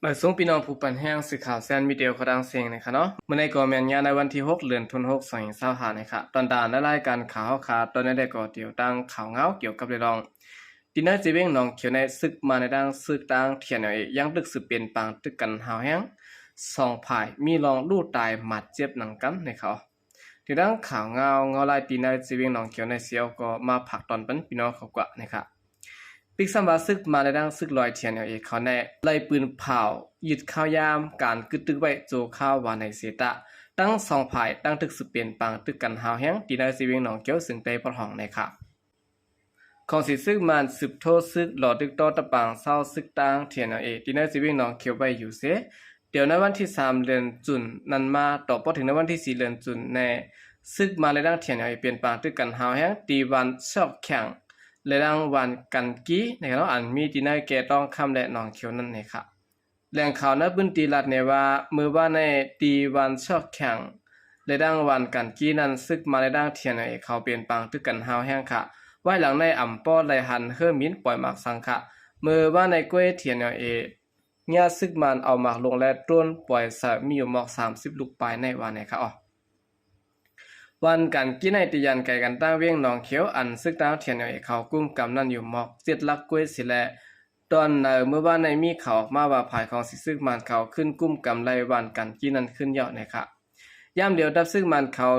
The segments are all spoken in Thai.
มาส่งพี่น้องผู้ปันแห้งสื่อข่าวแซนมีเดียวเขาดังเสียงนะคะเนาะเมื่อในก่อแมนยาในวันที่6เดือนธันวาคม2025นะคะตอนด่านและรายการข่าวขาตอนนี้ได้ก่อเดียวตั้งข่าวเงาเกี่ยวกับเรื่องดินเนอร์จีเวงหนองเขียวในศึกมาในดังศึกต่างเทียนยังตึกสืบเปลี่ยนปางตึกกันหาวแห้ง2ฝ่ายมีรองลู่ตายหมัดเจ็บหนังกันในเขาที่ดังข่าวเงาลายดินเนอร์จีเวงหนองเขียวในเสียวก็มาผักตอนเป็นพี่น้องเขากว่านะคะปิกซัมบาซึกมาในดังซึกลอยเทียนเขาในไล่ปืนเผายึดข้าวยามการกึดตึกไว้โจข้าววานในเสตะตั้ง2ฝ่ายตั้งตึกสืบเปลี่ยนปางตึกกันหาวแห้งดินเนอร์จีเวงหนองเขียวซึ่งได้ปะทองในค่ะของสิซึกมันสืบโทษซึกหลอดึกต่อตะปางเศร้าซึกต่างเทียนดินเนอร์จีเวงหนองเขียวไว้อยู่เสเดี๋ยวในวันที่3เดือนจุนนั้นมาต่อพอถึงในวันที่4เดือนจุนในซึกมาในดังเทียนเปลี่ยนปางตึกกันหาวแห้งตีวันชอกแข่งและดังวันกันกี้นะครับอันมีดินเนอร์แก่ต้องคำและหนองเขียวนั่นเองค่ะแหล่งข่าวในพื้นที่รัฐเนี่ยว่ามือว่าในตีวันชอกแข่งและดังวันกันกี้นั้นซึกมาในดังเทียนเขาเปลี่ยนปางตึกกันหาวแห้งค่ะไว้หลังในอ่ำป้อไหลหันเฮือมินปล่อยหมากสังค่ะมือว่าในกล้วยเทียนเนี่ยซึกมันเอาหมากลงและต้นปล่อยสะมีอยู่หมอก30ลูกปลายในวันไหนค่ะวันกันกี้ในติยันไก่กันตั้งเวียงหนองเขียวอันซึกตั้งเทียนเขากุ้มกำนั่นอยู่หมอก7ลักกล้วยสิแลตอนเมื่อวานในมีข่าวออกมาว่าภายของสิซึกมันเขาขึ้นกุ้มกำไรวันกันกี้นั้นขึ้นยอดนะคะย่ำเดียวดับซึกมันเขา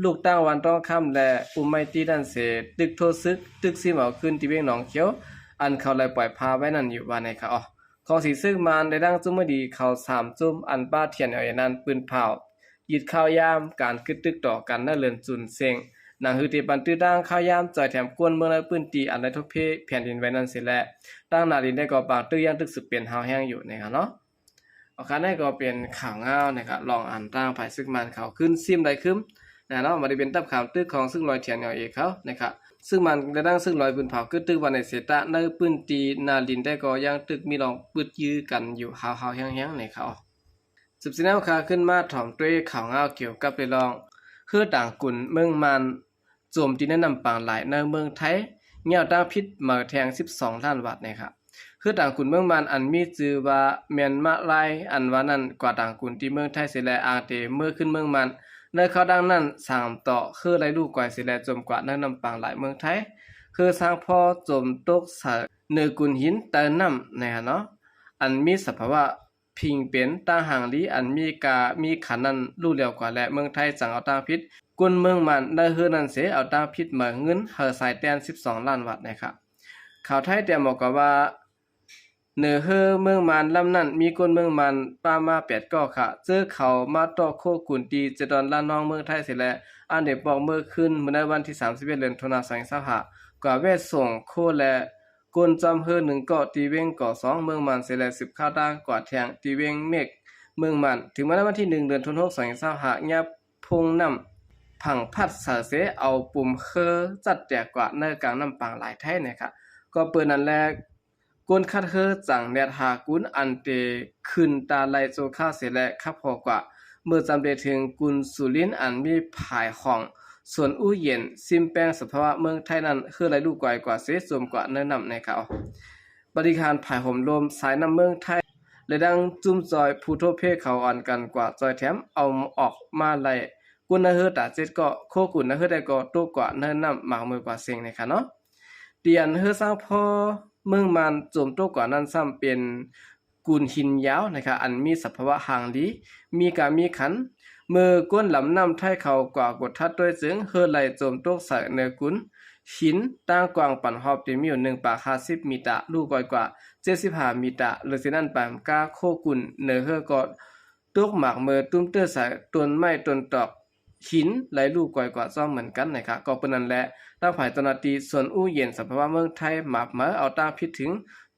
ลูกตั้งวันต้องค่ำและอุ้มไม้ตีดันเสตึกโทซึกตึกซีเหมาขึ้นที่เวียงหนองเขียวอันเขาเลยปล่อยพาไว้นั่นอยู่วันไหนค่ะของสิซึกมันได้ดังจุ่มดีเขา3จุ่มอันป้าเทียนนั้นปืนเผายึดข้าวยามการกึดตึกต่อกันน่าเลือนจุนเซงหนังฮือตีปันตื้อดังข้าวยามจอยแถมกวนเมืองและปืนตีอันได้ทุกเพแผ่นดินไว้นั่นเสียแลตั้งนาดินได้ก่อปางตื้อยังตึกสืบเปลี่ยนหาวแห้งอยู่นะครับเนาะคันได้ก็เป็นข่าวเงานะครับลองอ่านตั้งภายซึกมันเขาขึ้นซิมได้ขึ้นเนาะมาได้เป็นตับข่าวตึกของซึ่งลอยเทียนเขานะครับซึ่งมันได้ดังซึ่งลอยปืนเผาขึ้นตึกวันในเสตะในปืนตีนาดินได้ก็ยังตึกมีลองปืดยื้อกันอยู่หาวแห้งในเขาสืบสินเอาคาขึ้นมาถ่อมด้วยข่าวเงาเกี่ยวกับเรื่องคือต่างกุนเมืองมันโจมตีแนะนำปางหลายในเมืองไทยเงี้ยวตั้งพิษมาแทง12ล้านบาทนะครับคือต่างกุนเมืองมันอันมีชื่อว่าเมียนมาลายอันว่านั้นกว่าต่างกุนที่เมืองไทยเสียแลอาเตเมื่อขึ้นเมืองมันในเขาดังนั้น3ต่อคือไรลูกกว่าเสียแลจมกว่าแนะนำปางหลายเมืองไทยคือสร้างพอจมตกสะเนื้อกุนหินเตินน้ำนะเนาะอันมีสภาวะพิงเป็นตั้งห่างลีอันมีขันนั้นรู้เร็วกว่าและเมืองไทยจังเอาตั้งพิษกุนเมืองมันได้เฮือนั้นเสเอาตั้งพิษมาเงินเฮอสายแตน12ล้านบาทนะครับข่าวไทยแต่บอกกว่าเนื้อเฮือเมืองมันลำนั้นมีคนเมืองมันป้ามา8ก็ค่ะเจอเขามาต่อโคกุนตีจะดอนล้านน้องเมืองไทยเสร็จแล้วอันเด็กบอกเมื่อขึ้นเมื่อในวันที่31เดือนธันวาคม2025กว่าเวทส่งโคและกุนจำเฮือ1เกาะตีเวงเกาะ2เมืองมันเสร็จแล้ว10ข้าวด้างกว่าแทงตีเวงเมฆเมืองมันถึงมาในวันที่1เดือนธันวาคม2025ยับพงน้ำผังพัดสาเสเอาปุ่มเคอจัดแจกกว่าในกลางน้ำปางหลายไทยนะครับก็เปิดนั้นแรกกวนคัดเฮอจังแนทหากุนอันเตขึ้นตาไลโจค่าเสและคับพอกว่าเมื่อจำได้ถึงกุนสุรินอันมีภายของส่วนอู้เย็นซิมแป้งสภาวะเมืองไทยนั้นคือไรลูกกว่าเสสมกว่าเนื้อนำในเขาบริการภายห่มลมสายน้ำเมืองไทยและดังจุ่มจอยผู้โทเพเขาอ่อนกันกว่าจอยแถมเอาออกมาไล่กุนเฮอตา7ก็โคกุนเฮอได้ก็ตัวกว่าเนื้อนำหมากมือกว่าเสียงในค่ะเนาะเตียนเฮอสร้างพอเมืองมันโจมโตกว่านั้นซ้ำเป็นกุนหินยาวนะครับอันมีสภาวะห่างดีมีขันมือก้นลำน้ำไทยเขากว่ากดทัดด้วยจึงเฮอไหลโจมโตกใส่เนื้อกุนหินตั้งกว้างปันหอบที่มีอยู่1ปาก50 มิตรลูกกว่า75 มิตรหรือสินั่นปามกาโคกุนเนื้อเฮอก็ตกหมากมือตุ้มเตอใส่ต้นไม้ต้นตอกหินไหลลูกกว่าซ้อมเหมือนกันนะครับก็เป็นนั้นแหละตั้งฝ่ายตนาตีส่วนอู้เย็นสภาวะเมืองไทยหมาบมาเอาตาพิดถึง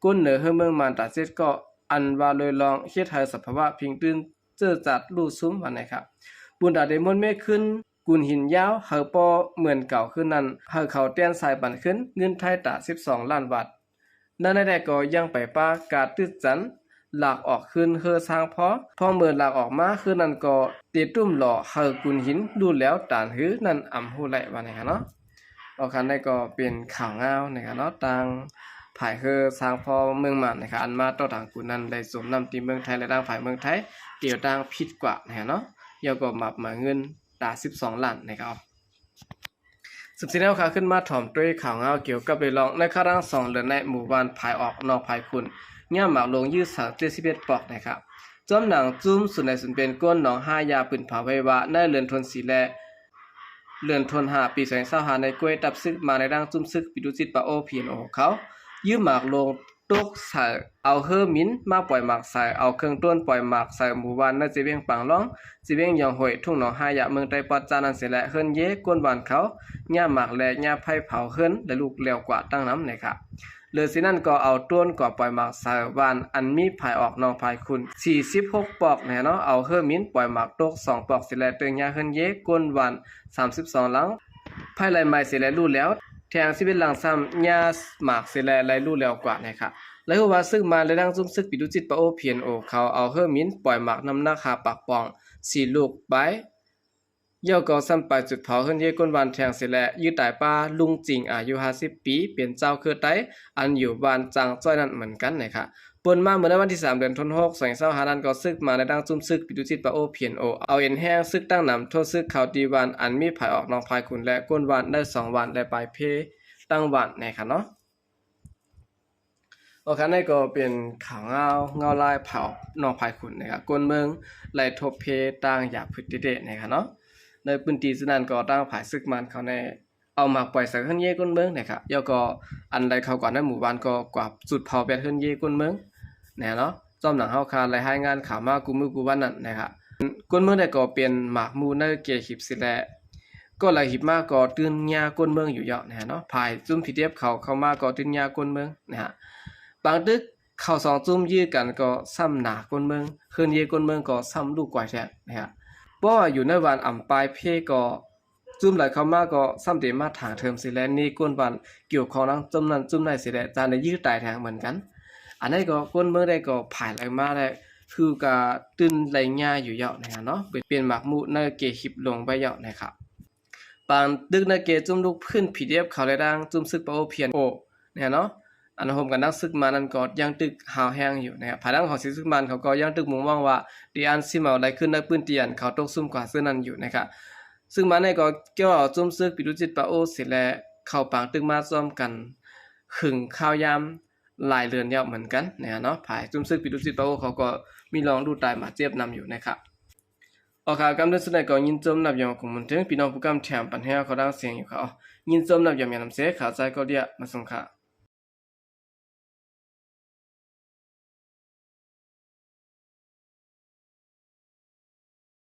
ก้นเหนือเฮือเมืองมันตาเจ็ดก็อันว่าเลยลองเฮ็ดให้สภาวะพิงตื้นเจอจัดลู่ซุ้มวันนะครับบุญดาได้มนต์เมฆขึ้นกุนหินยาวเฮอปอเหมือนเก่าขึ้นนั้นเฮอเขาเตี้ยนสายปันขึ้นเงินไทยตา12ล้านบาทนั่นได้ก็ยังไปป้ากาดตึดจันหลากออกขึ้นเฮอสร้างพอเมื่อหลากออกมาคือนั่นก็ติดตุ้มหล่อเฮอกุนหินดูแล้วตานหือนั่นอำหูไหลวันนี้ครับเนาะคันได้ก็เป็นข่าวเงานะครับเนาะต่างภ ภายคือสร้างพอเมืองมันนะครับอันมาต่อทางกูนั้นได้สมนำที่เมืองไทยและทางฝ่ายเมืองไทยเกี่ยวต่างผิดกว่านะเนาะยาวก็มาเงินตา12ล้านนะครับสุดท้ายแล้วค่ะขึ้นมาถ่อมด้วยข่าวเงาเกี่ยวกับเรื่องในครั้ง2เดือนในหมู่บ้านภายออกนอกภายคุณย่าหมากลงยืด31ปอกนะครับจอมหนังจุ้มสุดในสุนเป็นก้นหนอง5ยาปืนเผาไว้ว่าในเรือนทนสีแลเรือนทน5ปี2025ในกล้วยตับซึกมาในร่างจุ้มซึกปิดุจิตปะโอพีนโอเขายืมหมากลงตกใส่เอาเฮอมินมาปล่อยหมากใส่เอาเครื่องต้นปล่อยหมากใส่หมู่บ้านในจีเวียงปังล้องจีเวียงยองหวยทุ่งหนอง5ยาเมืองไตปัดจานันเสและเฮิรนเย่ก้นบ้านเขาย่าหมากและย่าไผ่เผาเฮิรนและลูกเลี้ยวกว่าตั้งน้ำนะครับเหลือสินั่นก็เอาต้นก่อปล่อยหมากใส่บ้านอันมีภายออกนองภายคุณ46ปอกแน่เนาะเอาเฮอมินปล่อยหมากตก2ปอกสิและเตึงย่าเฮิรนเย่ก้นบ้าน32หลังภายไหลไม้สิและรู้แล้วแทง11หลังซ้ำย่าหมากสิและไหลรู้แล้วกว่านะครับแล้วว่าซึกมาและดังซุ่มซึกปิดุจิตปะโอเพียนโอเขาเอาเฮอมินปล่อยหมากน้ำหน้าคาปากปอง4ลูกไปย่อก็ซ้ำไปจุดเผาเฮิรนเย่ก้นบ้านแทงสิและยืดตายป้าลุงจริงอายุ50ปีเป็นเจ้าคือไตอันอยู่บ้านจังจ้อยนั่นเหมือนกันนะครับปนมาเมื่อวันที่3เดือนธันวาคม2025นั้นก็ซึกมาในดังซุ่มซึกปิดุจิตปะโอเพียนโอเอาเอ็นแห้งซึกตั้งนำโทษซึกเขาดีวันอันมีภายออกนองภายคุณและก้นวันได้2วันและปลายเพตั้งวันนะครับเนาะโอเคนี่ก็เป็นข่าวเงาลายเผานอกภายคุณนะครับก้นเมืองไหลทบเพตั้งหยาบพฤติเดะนะครับเนาะในพื้นที่สนั้นก็ตั้งภายซึกมันเขาในเอามาปล่อยใส่ขึ้นเย่ก้นเมืองนะครับย่อก็อันใดเขาก่อนในหมู่บ้านก็กว่าจุดเผาแปดขึ้นเย่ก้นเมืองนะเนาะจอมหนังเฮาคาไหลให้งานข่าวมากูมือกูวันนั้นนะครับก้นเมืองได้ก็เป็นหมากมูในเกียร์หิบสิแลก็ไหลหิบมากก็ตื่นยาก้นเมืองอยู่เยอะนะเนาะภายจุ่มผีเดียบเขามาก็ตื่นยาก้นเมืองนะฮะบางตึกเข้า2จุ่มยื้อกันก็ซ้ำหนาก้นเมืองคืนเยก้นเมืองก็ซ้ำลูกกว่าแท้นะครับเพราะว่าอยู่ในวันอ่ำปลายเพก็จุ่มไหลเข้ามาก็ซ้ำเตมาทางเทอมสิแลนี่ก้นวันเกี่ยวของนั้นจุ่มนั้นจุ่มได้สิแลจานได้ยื้อตายแทงเหมือนกันอันนี้ก็ก้นเมืองได้ก็ผ่ายไหลมาได้คือกะตื่นไหลง่ายอยู่เยอะนะครับเนาะเป็นหมากมุในเกหิบลงไปเยอะนะครับบางตึกในเกจุ่มลูกพื้นผีเดียบเขาได้ดังจุ่มซึกปะโอเพียนโอเนี่ยเนาะอันโฮมกันนักซึกมานั้นก็ยังตึกหาวแห้งอยู่นะครับภายหลังของซึกมันเขาก็ยังตึกมุ่งว่างว่าดีอันซิมาได้ขึ้นในพื้นที่อันเขาตกซุ่มกว่าซึ่งนั้นอยู่นะครับซึ่งมันก็เกี่ยวเอาจุ่มซึกปิดุจิตปะโอสิและเข้าปางตึกมาซ้อมกันขึงข้าวยามหลายเรือนเยอะเหมือนกันเนี่ยเนาะภายจุ่มซึกปิดุจิตปะโอเขาก็มีรองดูตายมาเจ็บนำอยู่นะครับโอเคกำเนิดสุดในก็ยินจมนับยามของมันถึงพี่น้องผู้กำแถมปัญหาเขาดังเสียงอยู่เขายินจมนับยามยามเสียขาใจก็เดียมาส่งค่ะ